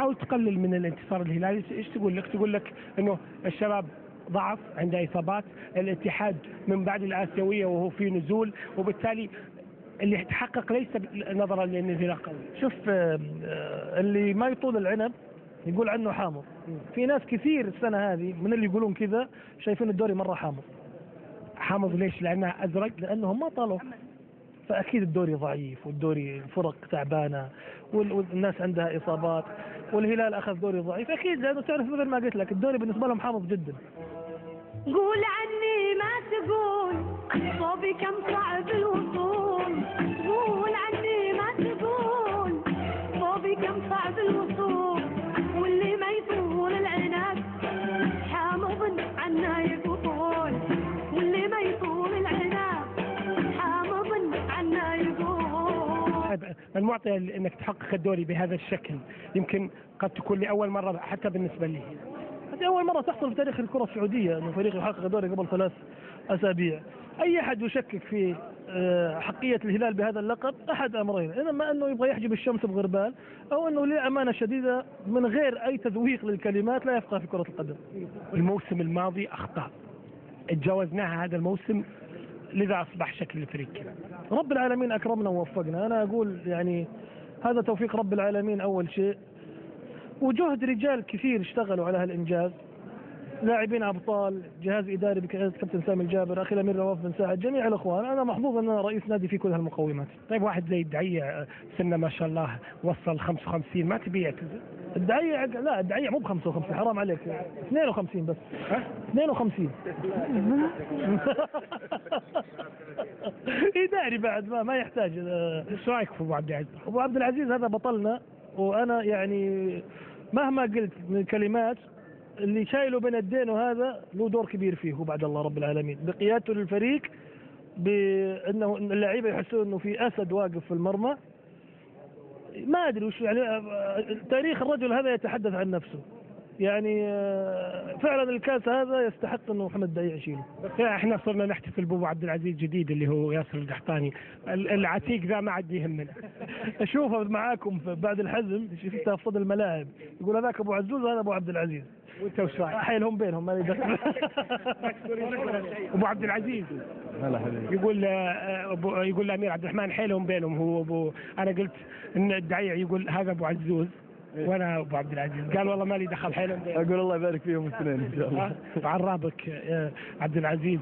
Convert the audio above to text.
تحاول تقلل من الانتصار الهلالي. ايش تقول لك؟ تقول لك انه الشباب ضعف، عنده اصابات، الاتحاد من بعد الاسيويه وهو في نزول، وبالتالي اللي تحقق ليس نظرا للنزلاق قوي. شوف اللي ما يطول العنب يقول عنه حامض. في ناس كثير السنة هذه من اللي يقولون كذا شايفين الدوري مرة حامض. حامض ليش؟ لأنها أزرق؟ لأنهم ما طالوا، فأكيد الدوري ضعيف، والدوري الفرق تعبانة، والناس عندها إصابات، والهلال أخذ دوري ضعيف أكيد، لأنه تعرف مثل ما قلت لك الدوري بالنسبة لهم حامض جدا. قول عني ما تقول صوبي كم صعب الوصول، قول عني ما تقول صوبي كم صعب الوصول، واللي ما يطول العنب حامض عنا يقول، واللي ما يطول العنب حامض عنا يقول. المعطية انك تحقق الدوري بهذا الشكل يمكن قد تكون لأول مرة حتى بالنسبة لي. هذه أول مرة تحصل في تاريخ الكرة السعودية أنه فريق يحقق الدوري قبل 3 أسابيع. أي أحد يشكك في حقية الهلال بهذا اللقب أحد أمرين، إما أنه يبغى يحجب الشمس بغربال، أو أنه للأمانة شديدة من غير أي تذويق للكلمات لا يفقه في كرة القدم. الموسم الماضي أخطاء تجاوزناها هذا الموسم، لذا أصبح شكل الفريق كذا. رب العالمين أكرمنا ووفقنا. أنا أقول يعني هذا توفيق رب العالمين أول شيء، وجهد رجال كثير اشتغلوا على هالإنجاز، لاعبين أبطال، جهاز إداري بقيادة كابتن سامي الجابر، أخي الأمير نواف بن ساعد، جميع الأخوان. أنا محظوظ أن أنا رئيس نادي في كل هالمقومات. طيب واحد زي الدعية سنة ما شاء الله وصل 55، ما تبي يعتزل؟ الدعية لا، الدعية مو ب55، حرام عليك، 52 بس. 52 إداري بعد ما يحتاج. ايش رايك في ابو عبد العزيز؟ ابو عبد العزيز هذا بطلنا، وانا يعني مهما قلت من الكلمات اللي شايله بين الدين، وهذا له دور كبير فيه وبعد الله رب العالمين بقيادته للفريق، بانه اللعيبه يحسون انه في اسد واقف في المرمى. ما ادري وش يعني تاريخ الرجل هذا يتحدث عن نفسه. يعني فعلا الكاس هذا يستحق انه محمد دعيع يشيله. احنا صرنا نحتفل بابو عبد العزيز جديد اللي هو ياسر القحطاني، العتيق ذا ما عاد يهمنا. اشوفه معاكم بعد الحزم شفتها في صدى الملاعب يقول هذاك ابو عزوز وهذا ابو عبد العزيز، وانت وش رايك؟ حيلهم بينهم ما لي دخل. ابو عبد العزيز يقول الامير عبد الرحمن حيلهم بينهم، هو ابو، انا قلت ان الدعيع يقول هذا ابو عزوز وانا ابو عبد العزيز، قال والله ما لي دخل حيلهم بينهم. اقول الله يبارك فيهم الاثنين ان شاء الله. عرابك عبد العزيز